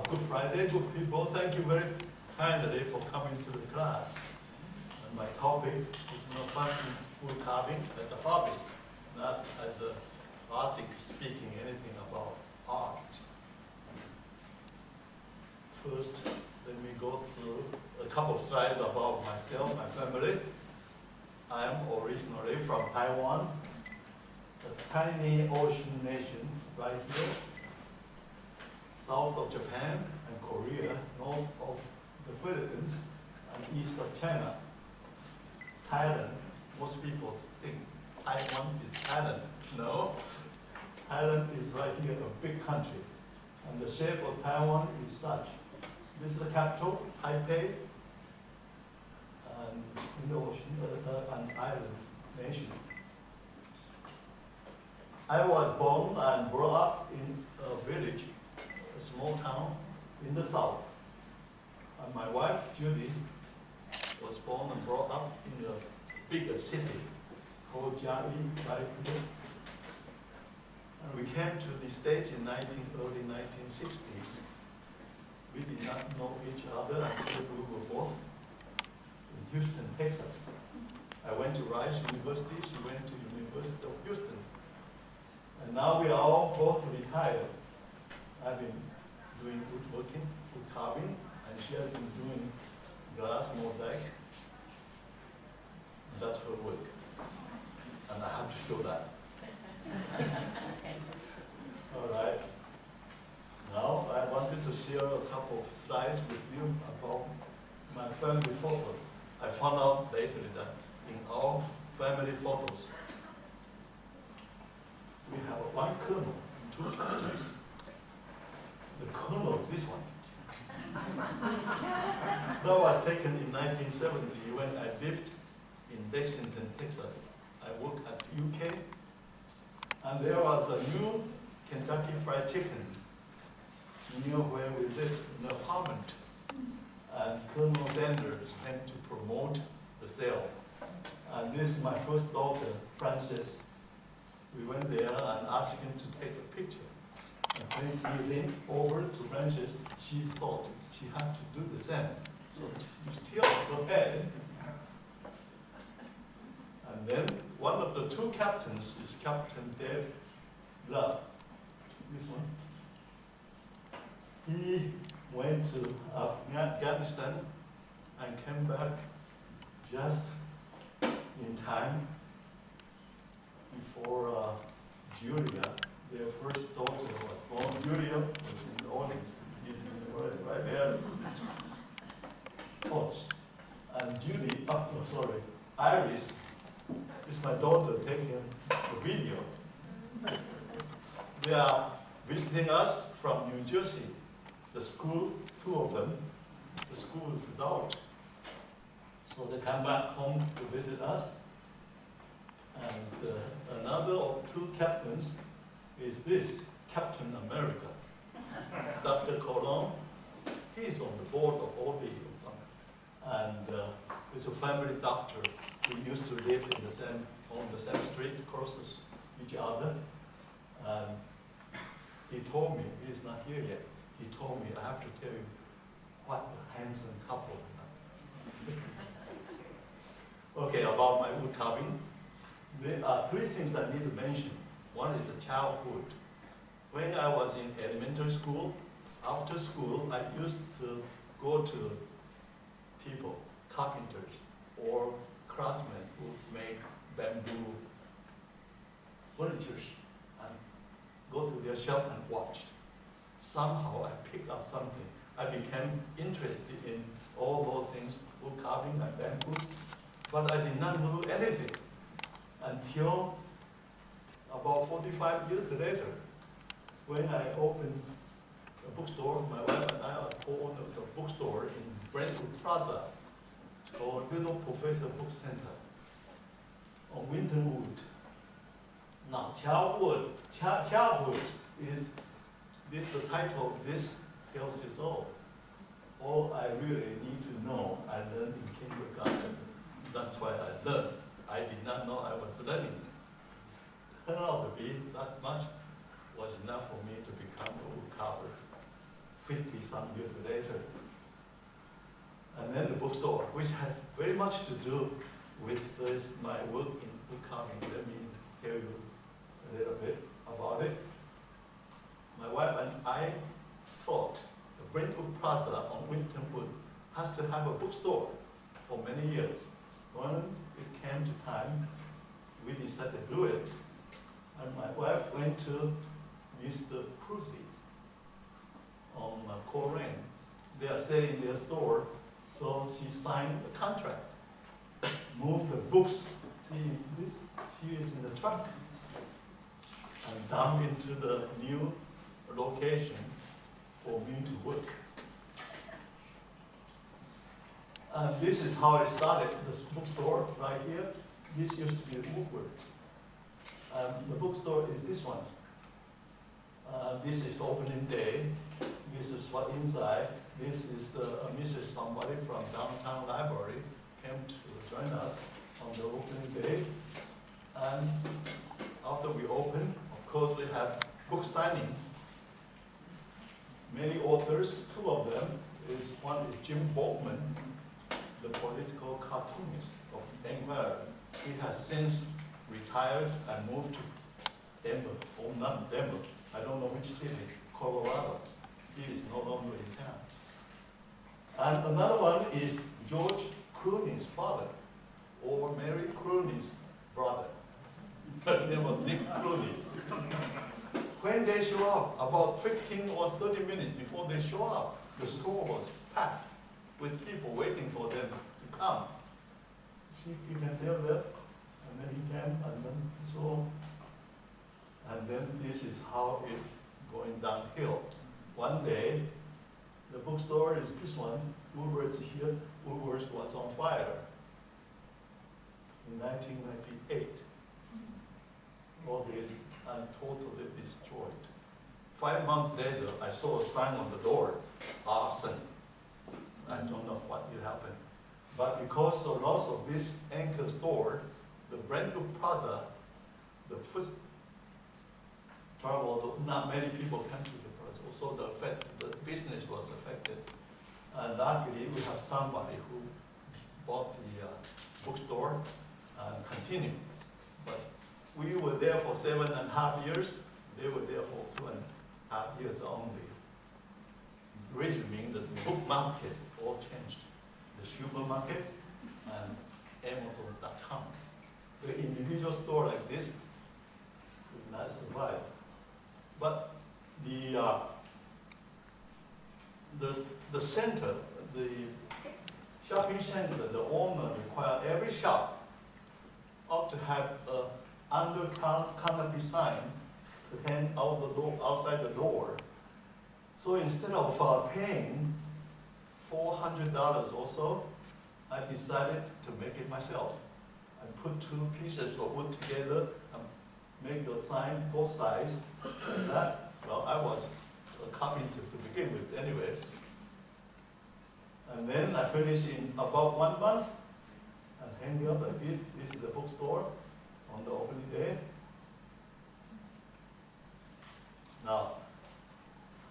Good Friday, good people. Thank you very kindly for coming to the class. And my topic is not fashion wood carving as a hobby, not as an artist speaking anything about art. First, let me go through a couple of slides about myself, my family. I am originally from Taiwan, a tiny ocean nation right here, south of Japan and Korea, north of the Philippines, and east of China. Thailand, most people think Taiwan is Thailand. No, Thailand is right here, a big country. And the shape of Taiwan is such. This is the capital, Taipei, and in the ocean, an island nation. I was born and brought up in a village, a small town in the south. And my wife, Judy, was born and brought up in a bigger city called Jiayi, right here. And we came to the States in early 1960s. We did not know each other until we were both in Houston, Texas. I went to Rice University, she went to University of Houston. And now we are all both retired. I've been doing woodworking, wood carving, and she has been doing glass mosaic. That's her work. And I have to show that. All right. Now I wanted to share a couple of slides with you about my family photos. I found out later that in our family photos, we have one kernel and two captains. The kernel is this one. That was taken in 1970 when I lived in Lexington, Texas. I worked at UK, and there was a new Kentucky Fried Chicken near where we lived in an apartment. And Colonel Sanders went to promote the sale. And this is my first daughter, Frances. We went there and asked him to take a picture. And when he leaned over to Frances, she thought she had to do the same. So she tilted her head. And then one of the two captains is Captain Dave Love. This one. He went to Afghanistan and came back just in time before Julia, their first daughter, was born. Julia was in the audience. He's in the right there. And Judy, Iris is my daughter taking the video. They are visiting us from New Jersey. The school, two of them, the school is out. So they come back home to visit us. And another of two captains is this, Captain America. Dr. Colon, he's on the board of OLLI or something. And he's a family doctor. We used to live in on the same street, across each other. And he told me, he's not here yet, he told me, I have to tell you what a handsome couple. Okay, about my wood carving. There are three things I need to mention. One is a childhood. When I was in elementary school, after school, I used to go to people, carpenters or craftsmen who make bamboo furniture, and go to their shop and watch. Somehow I picked up something. I became interested in all those things, wood carving and bamboos, but I did not know anything until about 45 years later, when I opened a bookstore. My wife and I are co-owners of a bookstore in Brentwood Plaza. It's called Little Professor Book Center on Winterwood. Now, childhood is this the title of this tells us all. All I really need to know, I learned in kindergarten. That's why I learned. I did not know I was learning. Turned out to be that much was enough for me to become a woodcarver. 50-some years later. And then the bookstore, which has very much to do with this, my work in woodcarving. Let me tell you a little bit about it. My wife and I thought the Brentwood Plaza on Winton Wood has to have a bookstore for many years. When it came to time, we decided to do it. And my wife went to Mr. Cruzy on Coleraine. They are selling their store, so she signed the contract. Moved the books, see this, she is in the truck, and down into the new location for me to work. This is how it started, this bookstore right here. This used to be Woodward's. The bookstore is this one. This is opening day. This is what inside. This is the Mrs. Somebody from downtown library came to join us on the opening day. And after we open, of course, we have book signings. Many authors, two of them, one is Jim Boltman, the political cartoonist of Denver. He has since retired and moved to Denver, or not Denver, I don't know which city, Colorado. He is no longer in town. And another one is George Clooney's father, or Mary Clooney's brother. The name was Nick Clooney. When they show up, about 15 or 30 minutes before they show up, the store was packed with people waiting for them to come. See, you can tell that, and then he came, and then so, and then this is how it's going downhill. One day, the bookstore is this one, Woodward's here, Woodward's was on fire in 1998. All this and totally destroyed. 5 months later, I saw a sign on the door, arson. I don't know what will happen. But because of loss of this anchor store, the Brentwood Plaza, the first trouble, not many people came to the plaza. Also the business was affected. And luckily, we have somebody who bought the bookstore and continued. But we were there for 7.5 years. They were there for 2.5 years only. Reason being that the book market all changed. The supermarket and Amazon.com. The individual store like this could not survive. But the center, the shopping center, the owner required every shop ought to have a under canopy sign to hang out the door, outside the door. So instead of paying $400 or so, I decided to make it myself. I put two pieces of wood together and make a sign both sides. And that, well, I was a carpenter to begin with anyway. And then I finished in about 1 month and hang it up like this. This is the bookstore on the opening day. Now,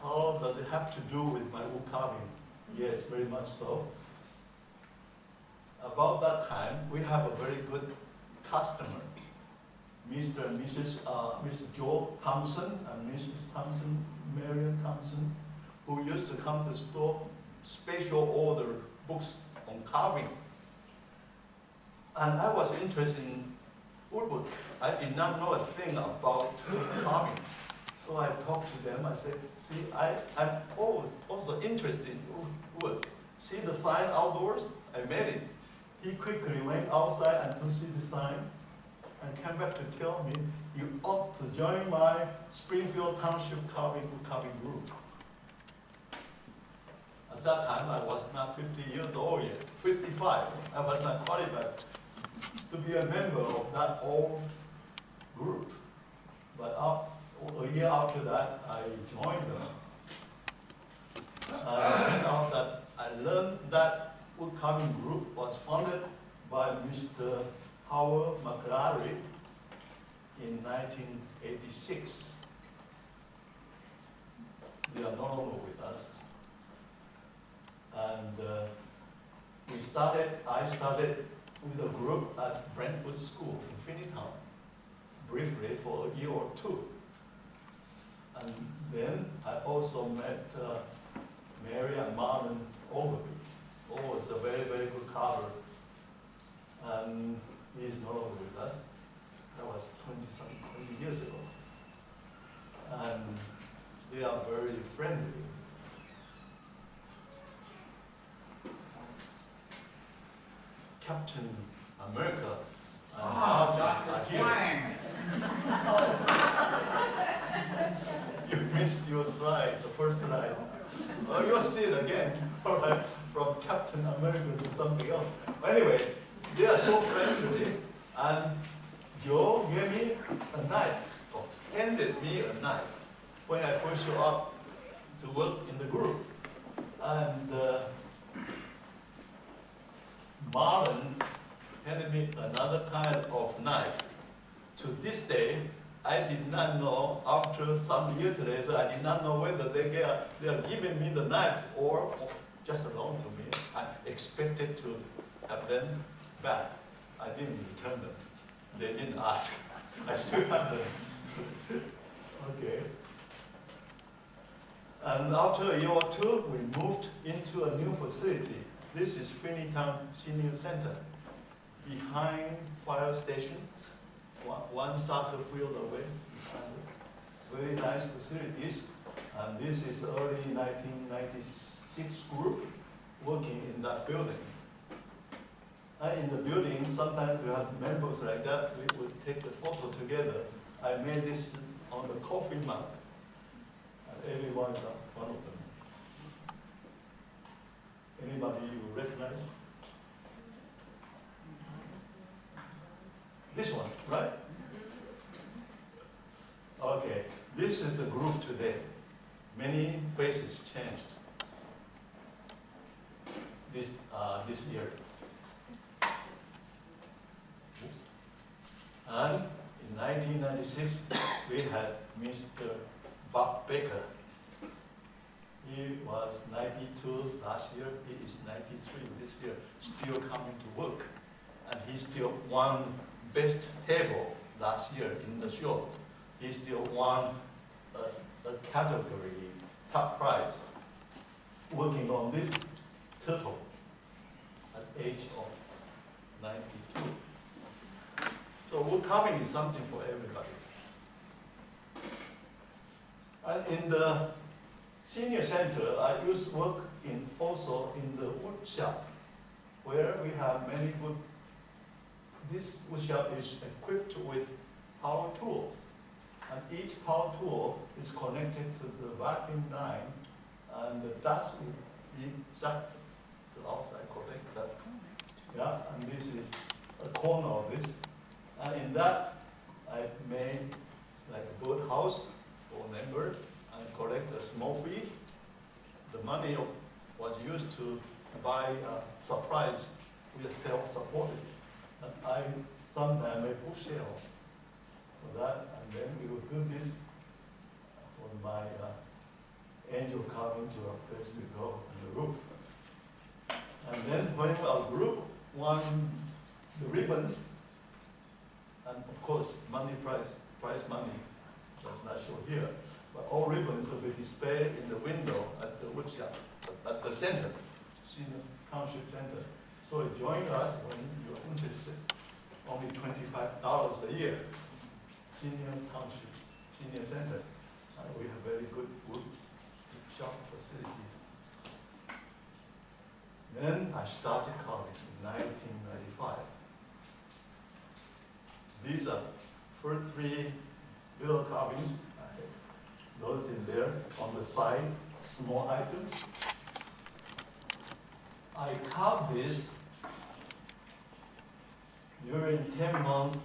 how does it have to do with my wood carving? Yes, very much so. About that time, we have a very good customer, Mr. and Mrs. Mr. Joe Thompson and Mrs. Thompson, Marion Thompson, who used to come to the store, special order books on carving. And I was interested in woodwork. I did not know a thing about carving. So I talked to them, I said, see, I'm also interested in wood. See the sign outdoors? I made it. He quickly went outside and to see the sign and came back to tell me, you ought to join my Springfield Township wood carving group. At that time, I was not 50 years old yet, 55. I was not qualified to be a member of that old group. But a year after that, I joined them. I found out that I learned that woodcarving group was founded by Mr. Howard McLary in 1986. They are no longer with us. I started with a group at Brentwood School in Finneytown, briefly for a year or two. And then I also met Mary and Marlon Ogilvy. Oh, was a very, very good carver. And he is no longer with us. That was 20 years ago. And they are very friendly. Captain America and Dr. Wang. You missed your slide, the first slide. Oh, you'll see it again. All right, from Captain America to something else. Anyway, they are so friendly, and Joe gave me a knife, or handed me a knife when I first showed up to work in the group. And Marlon handed me another kind of knife. To this day, I did not know, after some years later, I did not know whether they are giving me the knives or just loaned to me. I expected to have them back. I didn't return them. They didn't ask. I still have them. Okay. And after a year or two, we moved into a new facility. This is Finneytown Senior Center, behind fire station, one soccer field away. Very nice facilities. And this is the early 1996 group working in that building. And in the building, sometimes we have members like that, we would take the photo together. I made this on the coffee mug. And everyone is one of them. Anybody you recognize? This one, right? Okay, this is the group today. Many faces changed this year. And in 1996, we had Mr. Bob Baker. He was 92 last year. He is 93 this year, still coming to work. And he still won best table last year in the show. He still won a category top prize working on this turtle at the age of 92. So woodcarving is something for everybody. And in the senior center, I used to work also in the wood shop, where we have many good. This wood shop is equipped with power tools, and each power tool is connected to the vacuum line, and the dust will be sucked to the outside, collect that. Yeah, and this is a corner of this. And in that, I made like a birdhouse for a member and collect a small fee. The money was used to buy supplies. We are self-supported. And I sometimes make bookshelf for that, and then we will do this for my angel carving to a place to go on the roof. And then when our group won the ribbons, and of course, prize money does not show here, but all ribbons will be displayed in the window at the woodshop, at the center, Senior Township Center. So join us when you're interested. Only $25 a year. Senior Township, Senior Center. We have very good wood shop facilities. Then I started carving in 1995. These are first three little carvings. I have those in there on the side, small items. I carved this during 10 months